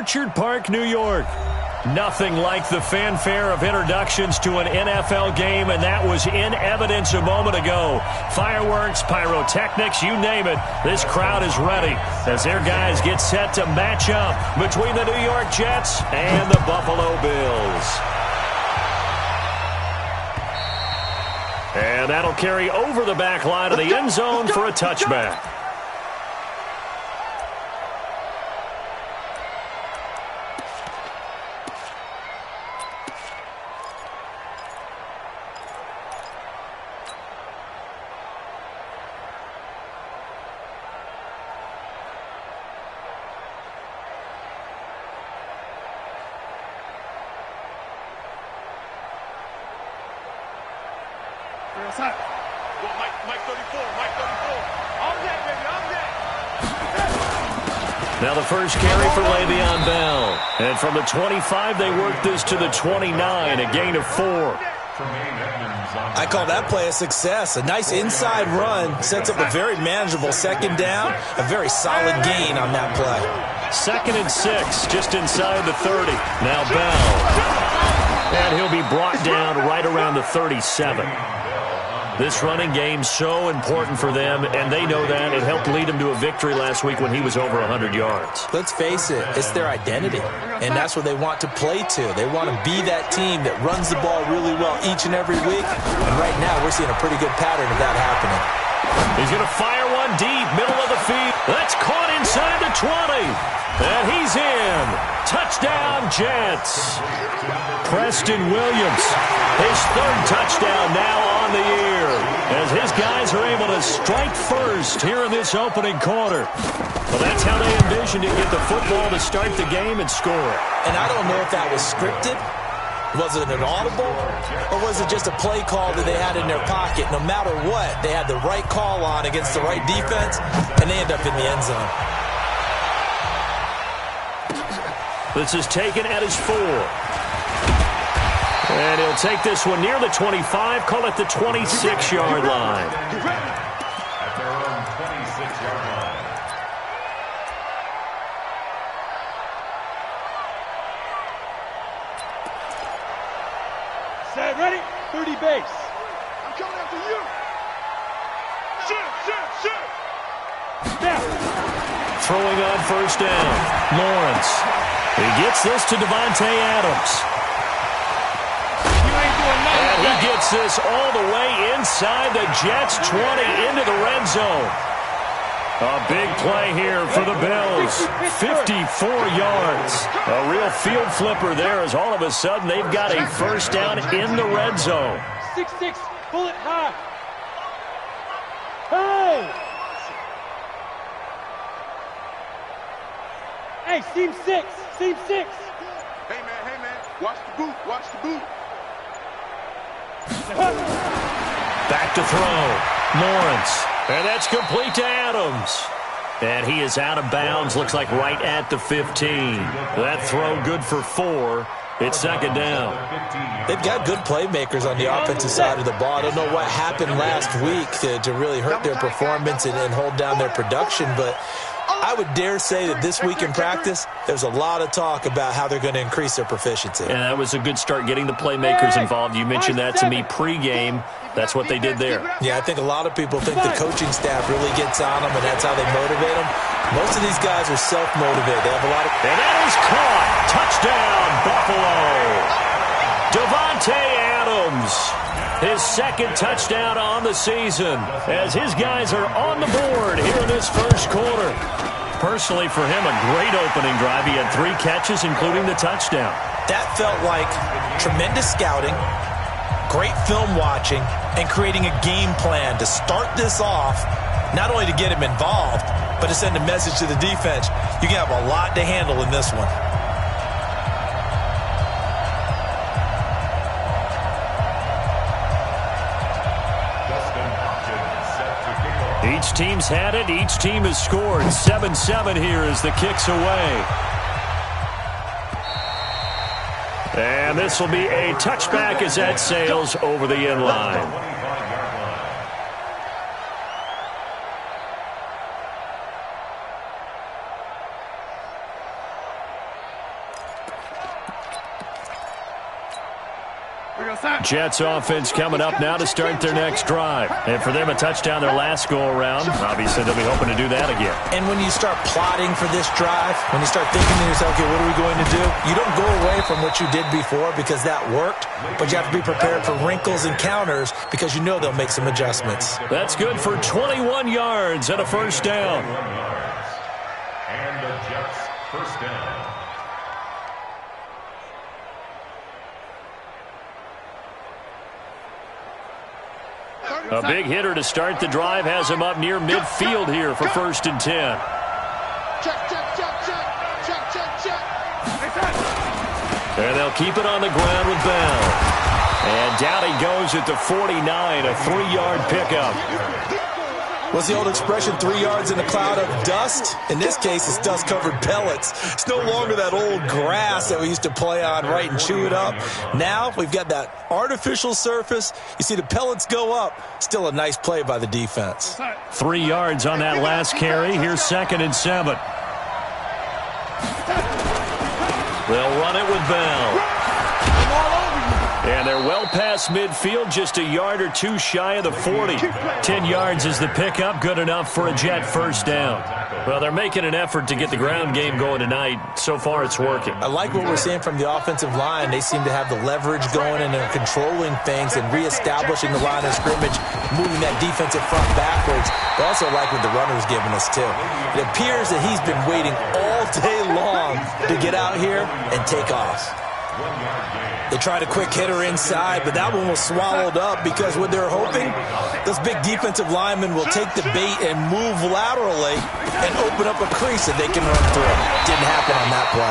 Orchard Park, New York. Nothing like the fanfare of introductions to an NFL game, and that was in evidence a moment ago. Fireworks, pyrotechnics, you name it. This crowd is ready as their guys get set to match up between the New York Jets and the Buffalo Bills. And that'll carry over the back line of the end zone for a touchback. Now the first carry for Le'Veon Bell. And from the 25, they work this to the 29, a gain of 4. I call that play a success. A nice inside run sets up a very manageable second down. A very solid gain on that play. 2nd and 6, just inside the 30. Now Bell. And he'll be brought down right around the 37. This running game so important for them, and they know that. It helped lead them to a victory last week when he was over 100 yards. Let's face it, it's their identity, and that's what they want to play to. They want to be that team that runs the ball really well each and every week, and right now we're seeing a pretty good pattern of that happening. He's going to fire one deep, middle of the field. That's caught inside the 20, and he's in. Touchdown, Jets. Preston Williams, his 3rd touchdown now on the year, as his guys are able to strike first here in this opening quarter. Well, that's how they envisioned to get the football to start the game and score. And I don't know if that was scripted. Was it an audible, or was it just a play call that they had in their pocket? No matter what, they had the right call on against the right defense, and they end up in the end zone. This is taken at his 4. And he'll take this one near the 25, call it the 26-yard line. At their own 26-yard line. Set, ready? 30 base. I'm coming after you. Shoot. Now. Throwing on first down. Lawrence. He gets this to Davante Adams. And he gets this all the way inside the Jets' 20 into the red zone. A big play here for the Bills. 54 yards. A real field flipper there, as all of a sudden they've got a first down in the red zone. 6-6, pull it high. Hey! Hey, seam 6, seam 6. Hey, man, watch the boot, watch the boot. Back to throw. Lawrence. And that's complete to Adams. And he is out of bounds, looks like right at the 15. That throw good for 4. It's 2nd down. They've got good playmakers on the offensive side of the ball. I don't know what happened last week to really hurt their performance and hold down their production, but I would dare say that this week in practice, there's a lot of talk about how they're going to increase their proficiency. And that was a good start, getting the playmakers involved. You mentioned that to me pregame. That's what they did there. Yeah, I think a lot of people think the coaching staff really gets on them, and that's how they motivate them. Most of these guys are self-motivated. They have a lot of... And that is caught. Touchdown, Buffalo. Davante Adams. His 2nd touchdown on the season, as his guys are on the board here in this first quarter. Personally, for him, a great opening drive. He had 3 catches, including the touchdown. That felt like tremendous scouting, great film watching, and creating a game plan to start this off, not only to get him involved, but to send a message to the defense. You can have a lot to handle in this one. Each team's had it. Each team has scored. 7-7 here as the kick's away. And this will be a touchback as that sails over the end line. Jets offense coming up now to start their next drive. And for them, a touchdown their last go-around. Obviously, they'll be hoping to do that again. And when you start plotting for this drive, when you start thinking to yourself, okay, what are we going to do? You don't go away from what you did before because that worked, but you have to be prepared for wrinkles and counters because you know they'll make some adjustments. That's good for 21 yards and a first down. And the Jets first down. A big hitter to start the drive has him up near midfield here for 1st and 10. And they'll keep it on the ground with Bell. And down he goes at the 49, a 3-yard pickup. What's the old expression, 3 yards in a cloud of dust? In this case, it's dust-covered pellets. It's no longer that old grass that we used to play on, right, and chew it up. Now we've got that artificial surface. You see the pellets go up. Still a nice play by the defense. 3 yards on that last carry. Here's 2nd and 7. They'll run it with Bell. And they're well past midfield, just a yard or two shy of the 40. 10 yards is the pickup, good enough for a Jet first down. Well, they're making an effort to get the ground game going tonight. So far, it's working. I like what we're seeing from the offensive line. They seem to have the leverage going, and they're controlling things and reestablishing the line of scrimmage, moving that defensive front backwards. But also like what the runner's giving us, too. It appears that he's been waiting all day long to get out here and take off. They tried a quick hitter inside, but that one was swallowed up because what they're hoping, those big defensive linemen will take the bait and move laterally and open up a crease that they can run through. Didn't happen on that play.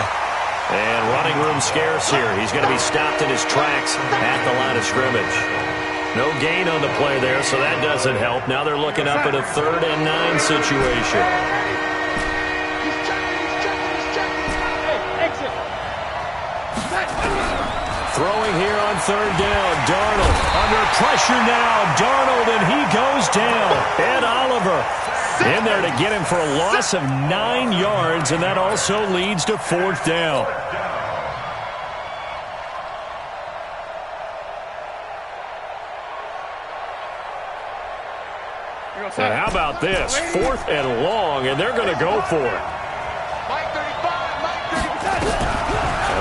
And running room scarce here. He's going to be stopped in his tracks at the line of scrimmage. No gain on the play there, so that doesn't help. Now they're looking up at a 3rd and 9 situation. Throwing here on 3rd down. Darnold under pressure now. Darnold, and he goes down. Ed Oliver in there to get him for a loss of 9 yards, and that also leads to 4th down. And how about this? 4th and long, and they're going to go for it.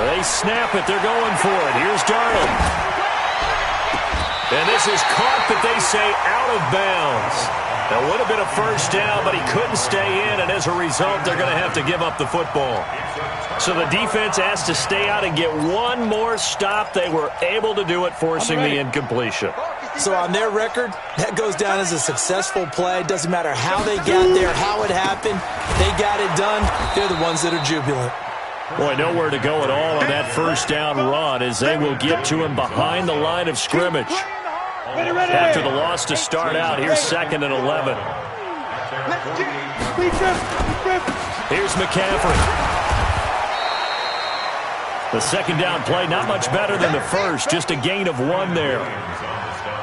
They snap it. They're going for it. Here's Darnold. And this is caught, but they say out of bounds. That would have been a first down, but he couldn't stay in, and as a result, they're going to have to give up the football. So the defense has to stay out and get one more stop. They were able to do it, forcing the incompletion. So on their record, that goes down as a successful play. Doesn't matter how they got there, how it happened. They got it done. They're the ones that are jubilant. Boy, nowhere to go at all on that first down run as they will get to him behind the line of scrimmage. After the loss to start out, here's 2nd and 11. Here's McCaffrey. The 2nd down play, not much better than the first, just a gain of 1 there.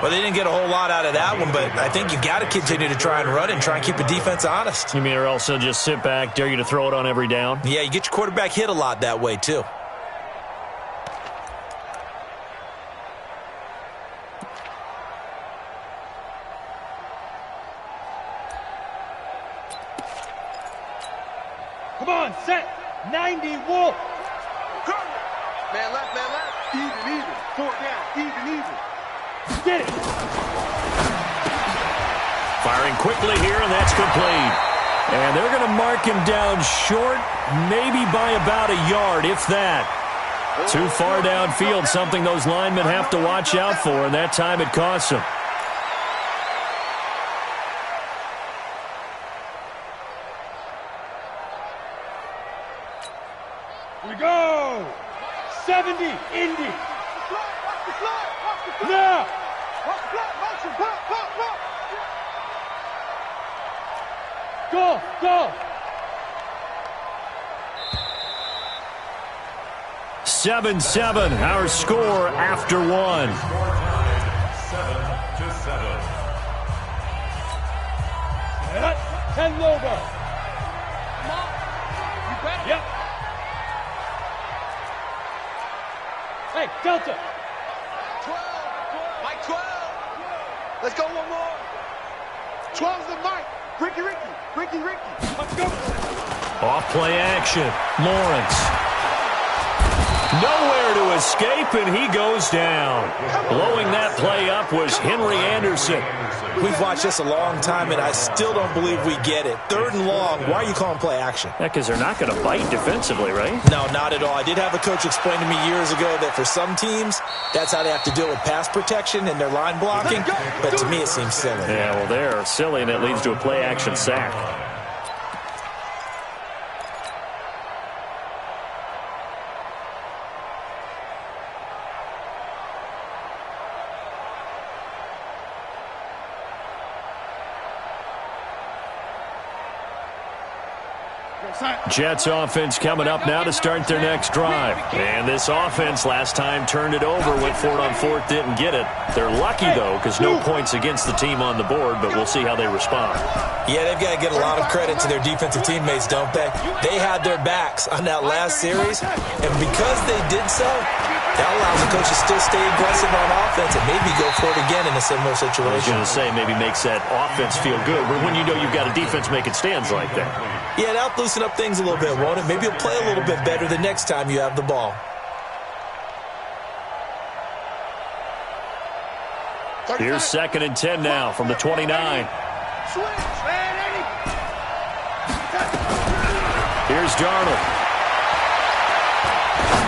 Well, they didn't get a whole lot out of that one, but I think you got to continue to try and run and try and keep the defense honest. You mean or else they'll just sit back, dare you to throw it on every down? Yeah, you get your quarterback hit a lot that way, too. Come on, set. 90, Wolf. Man left, man left. Even. 4th down. Even. Get it. Firing quickly here, and that's complete. And they're going to mark him down short, maybe by about a yard, if that. Too far downfield, something those linemen have to watch out for, and that time it costs them. We go. 70, Indy. Now. Go. 7-7, our score after 1. 7-7. Ten logo. Yep. Hey, Delta. 12. 12. Let's go one more. 12's the Mike. Ricky. Let's go. Off play action. Lawrence. Nowhere to escape, and he goes down. Blowing that play up was Henry Anderson. We've watched this a long time, and I still don't believe we get it. 3rd and long. Why are you calling play action? Because they're not going to bite defensively, right? No, not at all. I did have a coach explain to me years ago that for some teams, that's how they have to deal with pass protection and their line blocking. But to me, it seems silly. Yeah, well, they're silly, and it leads to a play action sack. Jets offense coming up now to start their next drive. And this offense last time turned it over, went for it on 4th, didn't get it. They're lucky, though, because no points against the team on the board, but we'll see how they respond. Yeah, they've got to get a lot of credit to their defensive teammates, don't they? They had their backs on that last series, and because they did so, that allows the coach to still stay aggressive on offense and maybe go for it again in a similar situation. I was going to say maybe makes that offense feel good, but when you know you've got a defense making stands like that. Yeah, that'll loosen up things a little bit, won't it? Maybe you'll play a little bit better the next time you have the ball. Here's 2nd and 10 now from the 29. Here's Darnold.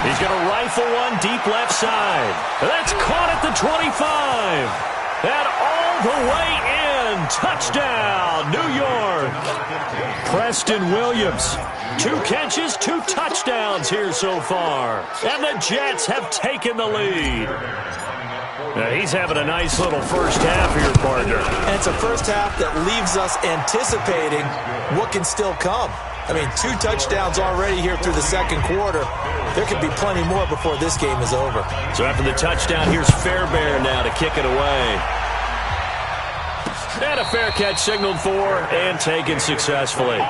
He's going to rifle one deep left side. That's caught at the 25. And all the way in. Touchdown, New York. Preston Williams. 2 catches, 2 touchdowns here so far. And the Jets have taken the lead. Now he's having a nice little first half here, partner. And it's a first half that leaves us anticipating what can still come. I mean, 2 touchdowns already here through the 2nd quarter. There could be plenty more before this game is over. So after the touchdown, here's Fairbairn now to kick it away. And a fair catch signaled for and taken successfully. The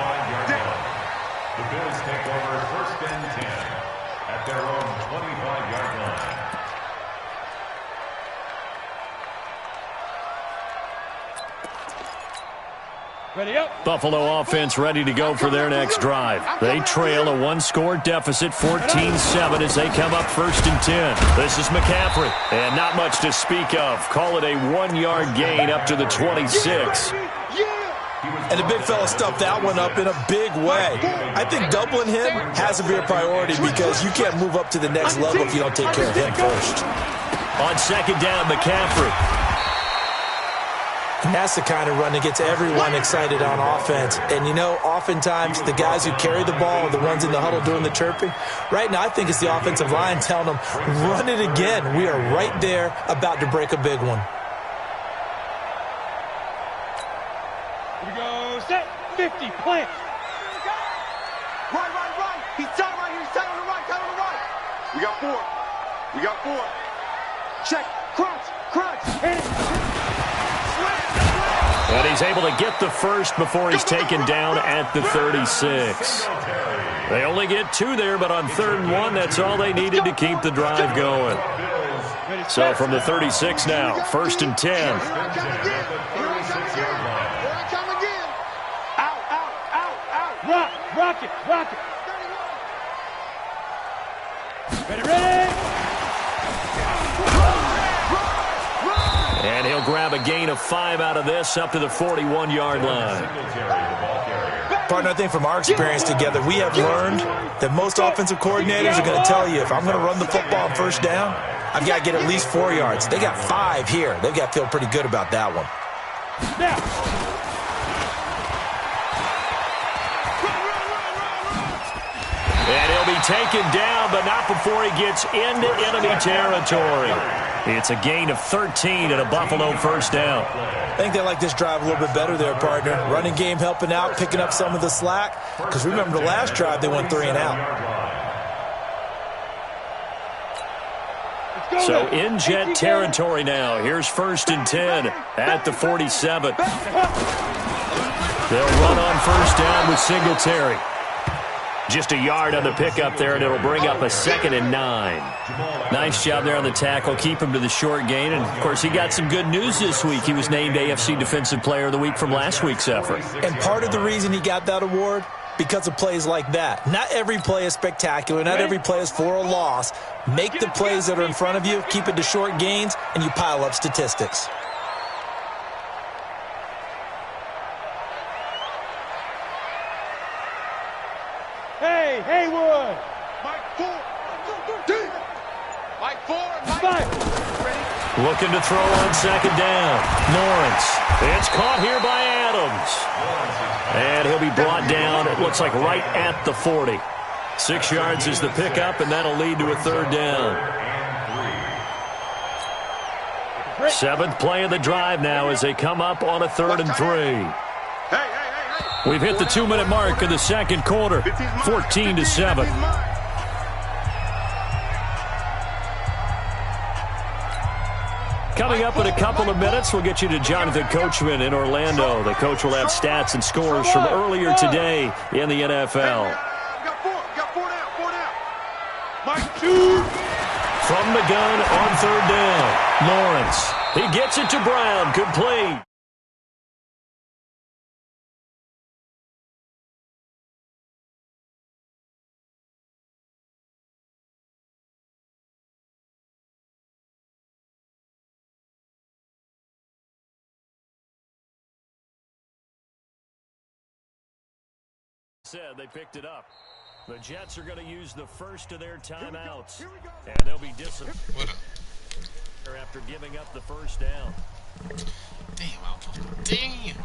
Bills take over 1st and 10 at their own 25-yard line. Ready up. Buffalo offense ready to go for their next drive. They trail a 1-score deficit, 14-7, as they come up 1st and 10. This is McCaffrey, and not much to speak of. Call it a 1-yard gain up to the 26. And the big fella stuffed that one up in a big way. I think doubling him has to be a priority because you can't move up to the next level if you don't take care of him first. On 2nd down, McCaffrey. And that's the kind of run that gets everyone excited on offense. And, you know, oftentimes the guys who carry the ball are the ones in the huddle doing the chirping. Right now, I think it's the offensive line telling them, run it again. We are right there about to break a big one. Here we go. Set. 50. Plant. Right. He's tight right here. He's tight on the right. We got 4. Check. Crunch. And he's able to get the first before he's taken down at the 36. They only get 2 there, but on 3rd and 1, that's all they needed to keep the drive going. So from the 36 now, 1st and 10. Out. Rock it. Ready. And he'll grab a gain of 5 out of this up to the 41-yard line. Partner, I think from our experience together, we have learned that most offensive coordinators are going to tell you, if I'm going to run the football on 1st down, I've got to get at least 4 yards. They got 5 here. They've got to feel pretty good about that one. And he'll be taken down, but not before he gets into enemy territory. It's a gain of 13 and a Buffalo 1st down. I think they like this drive a little bit better there, partner. Running game helping out, picking up some of the slack. Because remember the last drive, they went 3 and out. So in Jet territory now. Here's 1st and 10 at the 47. They'll run on 1st down with Singletary. Just a yard on the pickup there, and it'll bring up a 2nd and 9. Nice job there on the tackle. Keep him to the short gain. And, of course, he got some good news this week. He was named AFC Defensive Player of the Week from last week's effort. And part of the reason he got that award, because of plays like that. Not every play is spectacular. Not every play is for a loss. Make the plays that are in front of you, keep it to short gains, and you pile up statistics. Hey, Haywood! Mike 4. Mike 4. Mike. Ready? Looking to throw on 2nd down. Lawrence. It's caught here by Adams. And he'll be brought down, it looks like right at the 40. 6 yards is the pickup, and that'll lead to a 3rd down. 7th play of the drive now as they come up on a 3rd and 3. We've hit the 2-minute mark in the 2nd quarter, 14-7. Coming up in a couple of minutes, we'll get you to Jonathan Coachman in Orlando. The coach will have stats and scores from earlier today in the NFL. Got 4 down. Mike 2. From the gun on 3rd down, Lawrence. He gets it to Brown. Complete. Said they picked it up. The Jets are going to use the first of their timeouts, and they'll be disappointed after giving up the first down. Damn.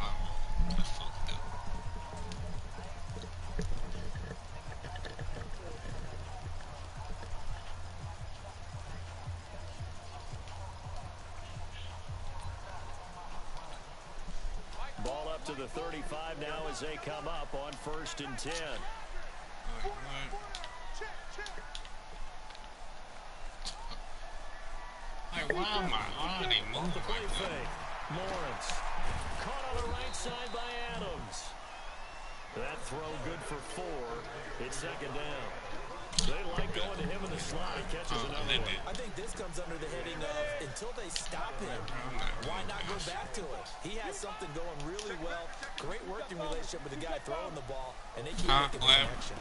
Ball up to the 35 now as they come up on 1st and 10. Like, why am I on? They moving like that. Lawrence caught on the right side by Adams. That throw good for 4. It's 2nd down. They like going to him in the slot. He catches another one. I think this comes under the heading of until they stop him, why not go back to it? He has something going really well. Great working relationship with the guy throwing the ball, and they keep making the connection.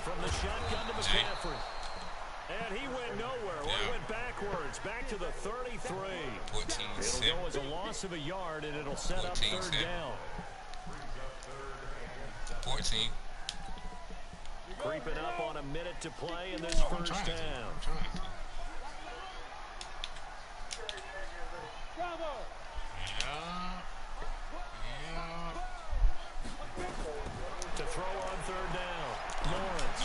From the shotgun to McCaffrey. And he went nowhere. He went backwards. Back to the 33. 14-7. It'll go as a loss of a yard, and it'll set up 3rd down. 14. Creeping up on a minute to play in this first down. To throw on 3rd down. Lawrence.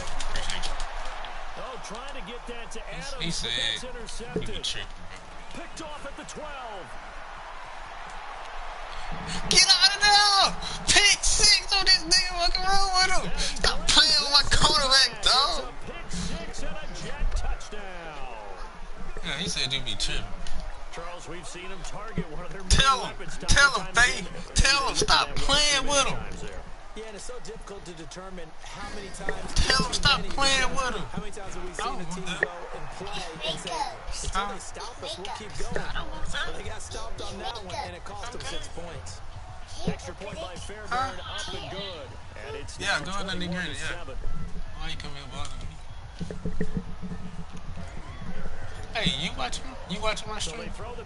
Oh, trying to get that to Adams. He said that's intercepted. he was tripping. Picked off at the 12. Get out of there! Pick 6 on this nigga. What's wrong with him? Stop playing with my quarterback, dog. Pick 6 and a Jet touchdown. Yeah, he said you be tripping. Charles, we've seen him target one of their Tell him, babe. Tell him, stop playing with him. Yeah, and it's so difficult to determine how many times. Tell him stop playing with him. How many times have we seen a team go and play and say, until they stop us, we'll keep going. Well, they got stopped on that one, and it cost them 6 points. Extra point by Fairbairn, up and good. And it's Yeah, go ahead and get it, yeah. Why you come here bothering me? Hey, you watching my So they stream? throw the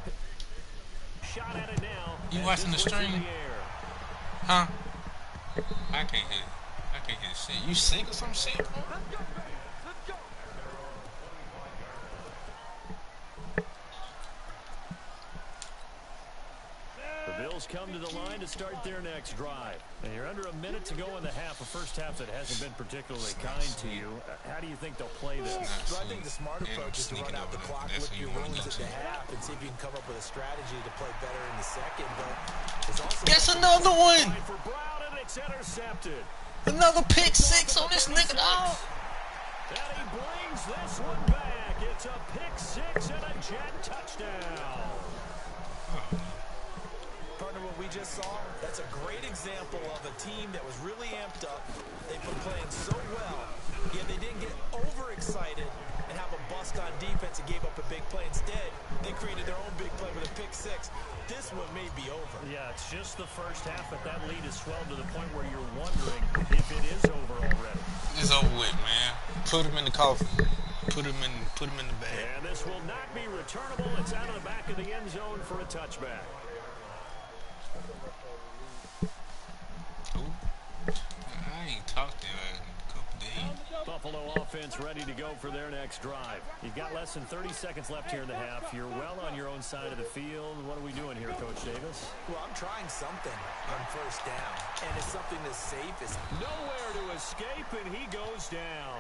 shot at it now. You watching the stream? Huh? I can't hear shit. You sick or some shit, bro? The Bills come to the line to start their next drive. And you're under a minute to go in the half, a first half that hasn't been particularly kind to you. How do you think they'll play this? So I think the smart approach is to run out the clock, lick your wounds at the half, and see if you can come up with a strategy to play better in the second. But it's also That's another one. For Brown, and it's intercepted. Another pick 6 on this nigga, dog. And he brings this one back. It's a pick 6 and a Jet touchdown. Partner, what we just saw, that's a great example of a team that was really amped up. They've been playing so well, yet they didn't get overexcited and have a bust on defense and gave up a big play. Instead, they created their own big play with a pick six. This one may be over. Yeah, it's just the first half, but that lead has swelled to the point where you're wondering if it is over already. It's over with, man. Put him in the coffin. Put him in the bag. And this will not be returnable. It's out of the back of the end zone for a touchback. Ooh. I ain't talked to you in a couple days. Buffalo offense ready to go for their next drive. You've got less than 30 seconds left here in the half. You're well on your own side of the field. What are we doing here, Coach Davis? Well, I'm trying something on first down, and it's something as safe as Nowhere to escape, and he goes down.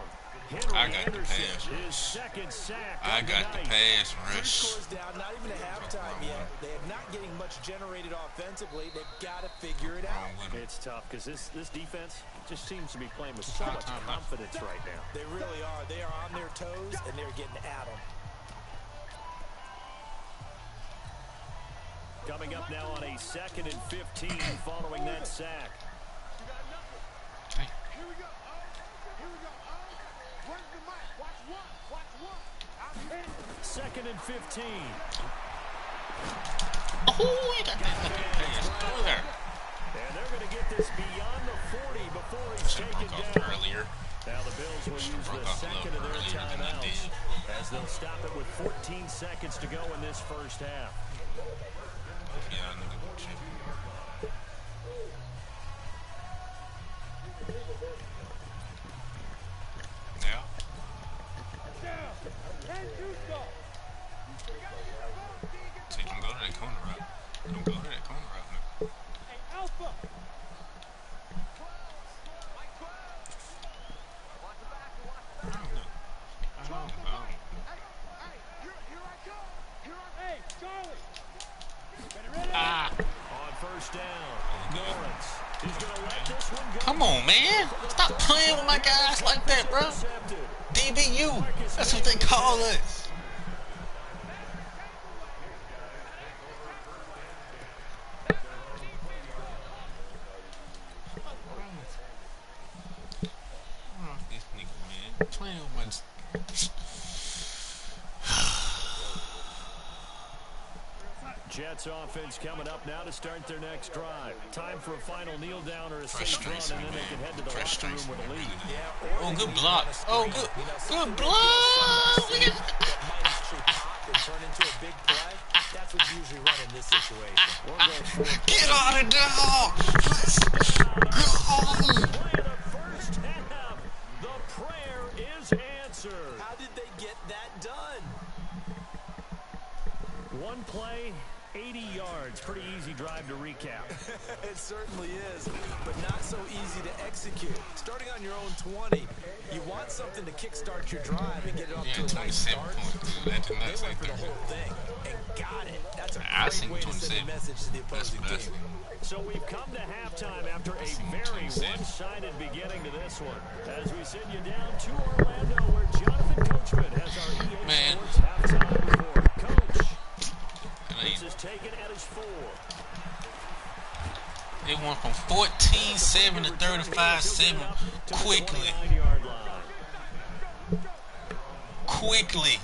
Henry I got Anderson, the pass his rush. second sack. I got the pass rush. scores down, not even a halftime yet. They're not getting much generated offensively. They've got to figure it out. It's tough because this defense just seems to be playing with so much confidence right now. They really are. They are on their toes, and they're getting at them. Coming up now on a 2nd and 15 following that sack. Here we go. Here we go. Where's the mic? Watch one. Watch one. I'm hitting. 2nd and 15. Oh, you got that pass through there. And they're going to get this beyond the 40 before he's taken down. Earlier. Now the Bills will use the second of their timeouts as they'll stop it with 14 seconds to go in this first half. Yeah, I know that shit. Yeah. See, don't go to that corner route. Don't go to that corner route now. Hey, Alpha. I don't know. I don't know. Hey, here I come. Hey, Charlie. Better ready? On first down, Lawrence is going to let this one go. Come on, man. Stop playing with my guys like that, bro. Intercepted. DBU. That's what they call us. This nigga, man. Playing with my... Jets offense coming up now to start their next drive. Time for a final kneel down or a Fresh safe run, strength, and then they can head to the Fresh locker room strength. with a lead. Oh, good block. Oh, good block. Look at that. That might actually pop and turn into a big play. That's what's usually run in this situation. Get out of there. Let's go. Play of the first half. The prayer is answered. How did they get that done? One play, 80 yards. Pretty easy drive to recap. It certainly is, but not so easy to execute. Starting on your own 20, you want something to kickstart your drive and get it off Yeah, to a nice 27 start. points. That did not They say went for the 30. whole thing and got it. That's a I great seen way to send a 27. message to the That's opposing what I team. said. So we've come to halftime after a very one-sided beginning to this one. As we send you down to Orlando, where Jonathan Coachman has our EA Man. Sports halftime report. Coach, I this mean, is taken at his 4. it went from 14-7 to 35-7 quickly. 29-yard line. Quickly.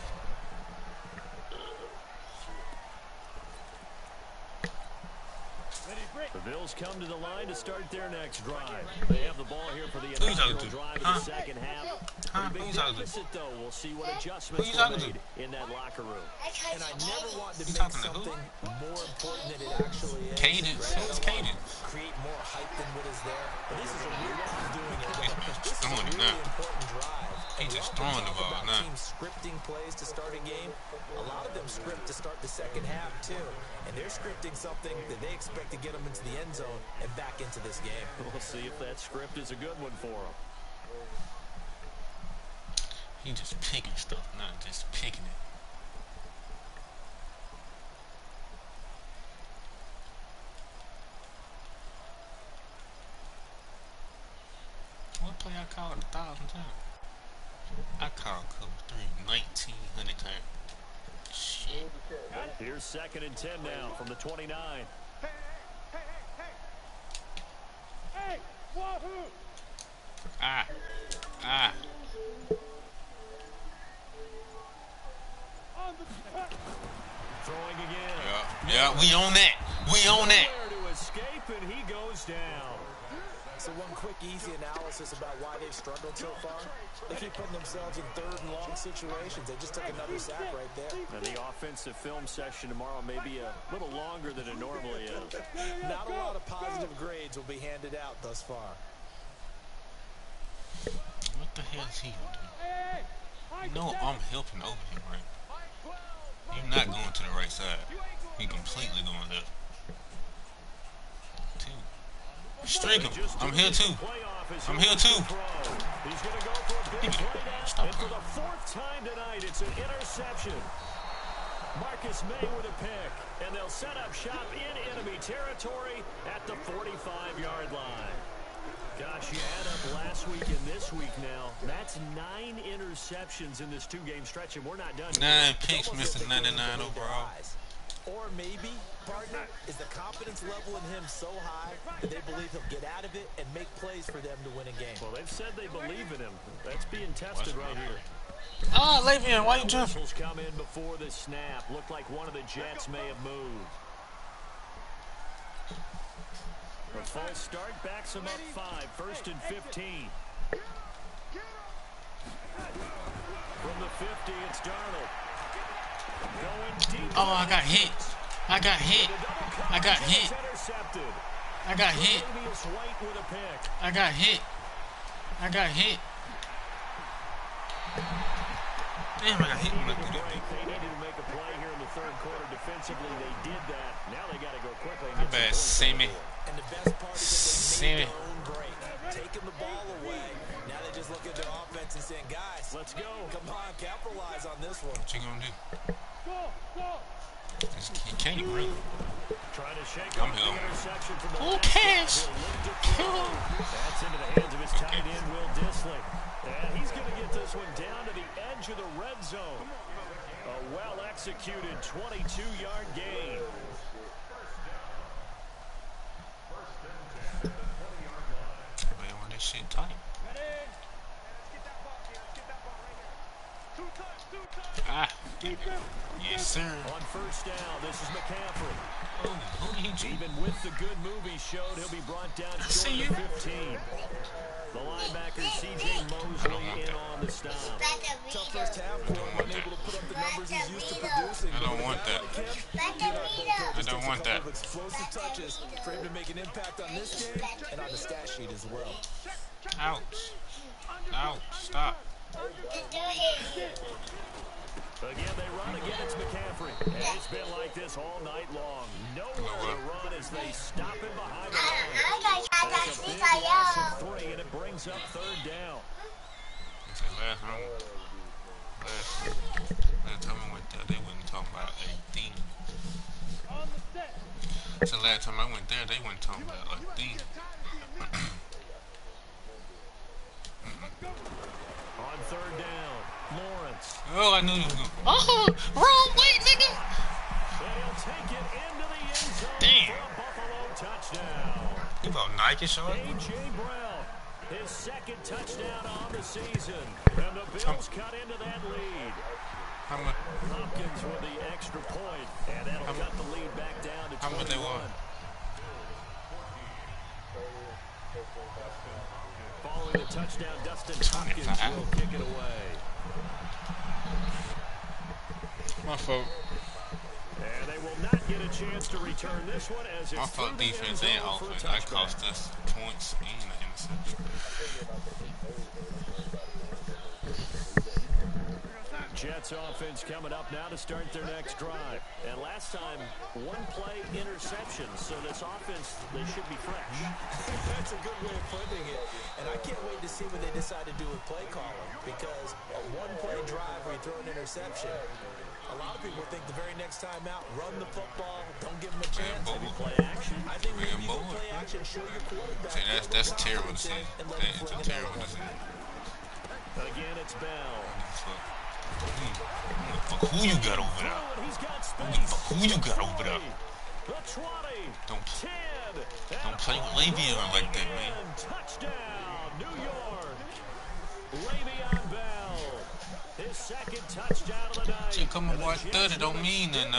The Bills come to the line to start their next drive. They have the ball here for the Who you talking inaugural to? drive of Huh? the second half. Huh? Pretty Who you big talking to? deficit, though. We'll see what Who adjustments you were talking to? made in that locker room. And I never want to You make talking to who? something more important than it actually is. Cadence. Who's Cadence? Create more hype than what is there. But this is a real doing it. He's This is a throwing it really now. important drive. He And we just often throwing the talk ball about now. teams scripting plays to start a game. A lot of them script to start the second half too. And they're scripting something that they expect to get them into the end zone and back into this game. We'll see if that script is a good one for them. He just picking stuff, not just picking it. What play I called 1,000 times? I called cover 3 1,900 times. Shit. Here's 2nd and 10 now from the 29. Throwing again. Yeah, we on that. We on that. Nowhere to escape, and he goes down. So one quick, easy analysis about why they've struggled so far. They keep putting themselves in third and long situations. They just took another sack right there. And the offensive film session tomorrow may be a little longer than it normally is. Not a lot of positive grades will be handed out thus far. What the hell is he doing? You know I'm helping over him, right? You're not going to the right side. You're completely going left. Streak him. I'm here too. I'm here too. He's going to go for a big play now. And for the fourth time tonight, it's an interception. Marcus May with a pick. And they'll set up shop in enemy territory at the 45-yard line. Gosh, you add up last week and this week now. That's 9 interceptions in this two-game stretch, and we're not done. 9 picks, Mr. 99 overall. Or maybe, partner, is the confidence level in him so high that they believe he'll get out of it and make plays for them to win a game. Well, they've said they believe in him. That's being tested right here. Oh, Le'Veon, why you jumping? Whistles come in before the snap. Looked like one of the Jets may have moved. The false start backs him up 5. First and 15. From the 50, it's Darnold. Oh, I got hit. I got hit. I got hit. I got hit. I got hit. I got hit. Damn, I got hit when I threw that. They needed to make a play here in the third quarter. Defensively, they did that. Now they got to go quickly. My bad, Sammy. And the best part is that they made their own break. Taking the ball away. Now they just look at their offense and saying, guys, let's go. Come on, capitalize on this one. What you gonna do? He can't really. I'm here. Who cares? That's into the hands of his tight end, Will Dissly. And he's going to get this one down to the edge of the red zone. A well-executed 22-yard gain. Man, when this shit tight. Ah. Yes, sir. On first down, this is McCaffrey. Oh, who did he do? Even with the good move he showed, he'll be brought down short of 15. The linebacker, C.J. Mosley, in on the stop. Tough first half for him, unable to put up the numbers he's used to producing. I don't want that. I don't want that. Explosive touches for him to make an impact on this game and on the stat sheet as well. Ouch. Ouch. Stop. Again, they run. Again, it's McCaffrey. And it's been like this all night long. Nowhere to run as they stop him behind the line. That's a big loss of 3, and it brings up third down. Last time I went there, they wasn't talking about 18. So last time I went there, they wasn't talking about 18. On third down, Lawrence. Oh, I knew you was going. Oh, wrong way, nigga. And he'll take it into the end zone. Damn. For a Buffalo touchdown. You about Nike short? A.J. Brown, his second touchdown on the season. And the Bills cut into that lead. How much? Hopkins with the extra point, and that'll cut the lead back down to 21. How much they want? Following the touchdown, Dustin Hopkins will kick it away. My fault. And they will not get a chance to return this one as it's My fault defense and offense. I cost us points and an interception. Jets offense coming up now to start their next drive. And last time, one play interception. So this offense, they should be fresh. That's a good way of putting it. And I can't wait to see what they decide to do with play calling. Because a one-play drive where you throw an interception, a lot of people think the very next time out, run the football, don't give them a chance. Maybe play action. I think maybe you can play action, show your quarterback. See, that's terrible to see. It's a terrible to see. Again, it's Bell. Fuck who you got over there? He's got space. Fuck who you got over there? The 20, Don't 10, play with Le'Veon like that, man. touchdown, New York. Le'Veon Bell, his second touchdown of the night. Shit coming by 30 don't mean nothing.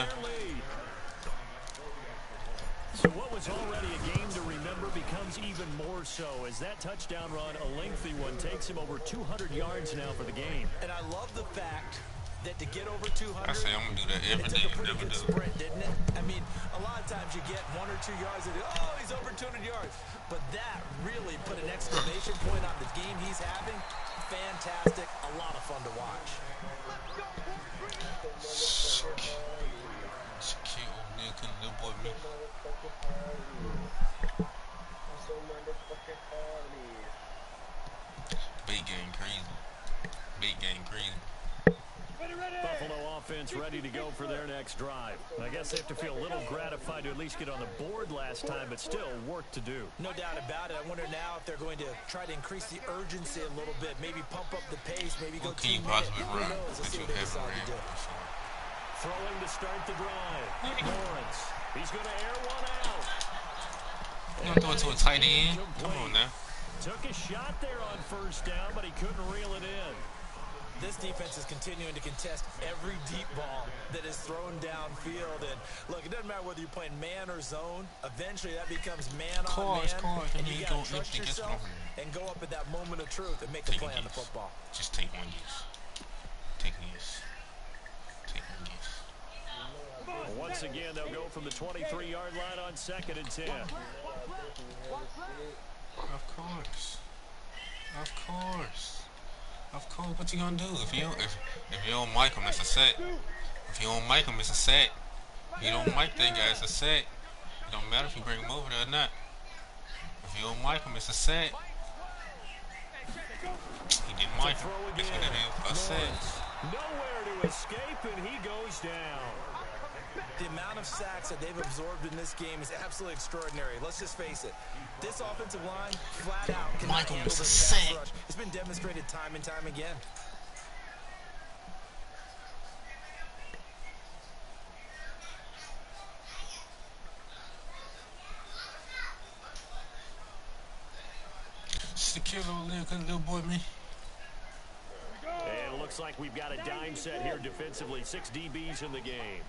So what was already a game to remember becomes even more so as that touchdown run, a lengthy one, takes him over 200 yards now for the game. And I love the fact that to get over 200, I say I'm gonna do that every day. it took a pretty Never good do. sprint, didn't it? I mean, a lot of times you get 1 or 2 yards and oh, he's over 200 yards. But that really put an exclamation point on the game he's having. Fantastic, a lot of fun to watch. Shaquille O'Neal couldn't live boy me. Big game crazy. Big game crazy. Buffalo offense ready to go for their next drive. I guess they have to feel a little gratified to at least get on the board last time, but still work to do. No doubt about it. I wonder now if they're going to try to increase the urgency a little bit, maybe pump up the pace, maybe go What can you 2 possibly minutes. Who run knows? Let's that see you what they haven't decide to ran do. before? Throwing to start the drive. Lawrence. He's going to air one out. You don't throw it to a tight end? Come on now. Took a shot there on first down, but he couldn't reel it in. This defense is continuing to contest every deep ball that is thrown downfield. And look, it doesn't matter whether you're playing man or zone. Eventually, that becomes man on man. And you got to trust yourself and go up at that moment of truth and make a play on the football. Just take one guess. Take a guess. Take one guess. Once again, they'll go from the 23-yard line on 2nd and 10. Of course. Of course. Of course. What you gonna do if you don't mic him? It's a set. If you don't mic him, it's a set. If you don't mic that guy, it's a set. It don't matter if you bring him over there or not. If you don't mic him, it's a set. He didn't mic him. That's what it is. A set. Nowhere to escape, and he goes down. The amount of sacks that they've absorbed in this game is absolutely extraordinary. Let's just face it. This offensive line, flat out, cannot handle this pass rush. It's been demonstrated time and time again. Shaquille O'Neal couldn't little boy me. And it looks like we've got a dime set here defensively. 6 DBs in the game.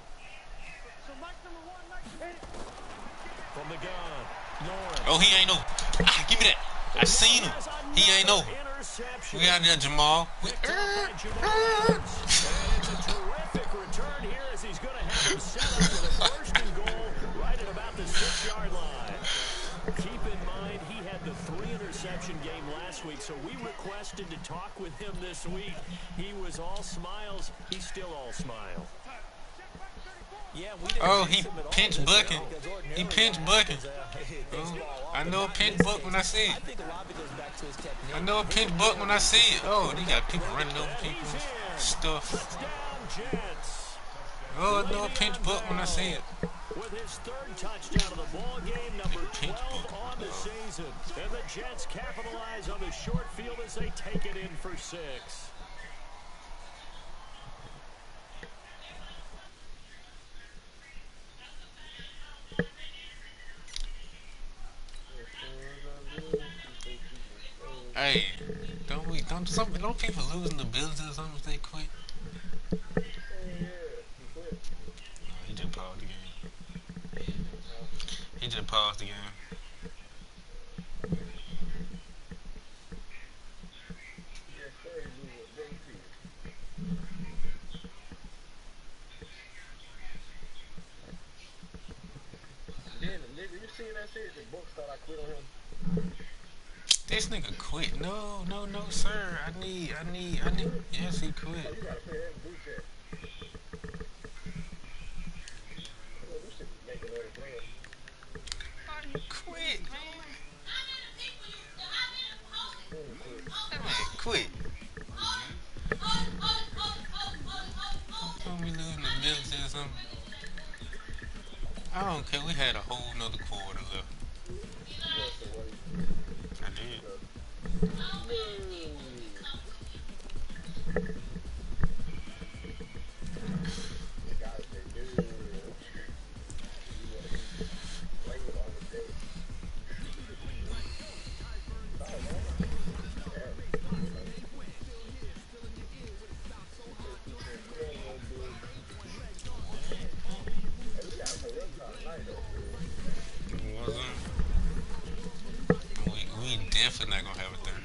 From the gun, Lawrence. Oh, he ain't no. Ah, give me that. I seen him. He ain't no. We got that Jamal. And it's a terrific return here as he's going to have him set up for the 1st and goal right at about the 6-yard line. Keep in mind, he had the 3-interception game last week, so we requested to talk with him this week. He was all smiles. He's still all smile. Yeah, oh, he pinch bucking. He pinch bucking. Oh, I know a pinch buck when I see it. I know a pinch buck when I see it. Oh, they got people running over people's stuff. Oh, I know a pinch buck when I see it. With his 3rd touchdown of the ball game, number 12 on the season. And the Jets capitalize on the short field as they take it in for 6. Hey, don't people losing the ability or something if they quit? No, he just paused the game. He just paused the game. This nigga quit. No, sir. I need. Yes, he quit. Quit, man. That man quit. Don't be losing the ability or something. I don't care. We had a whole nother quarter left. I did. definitely not gonna have a third.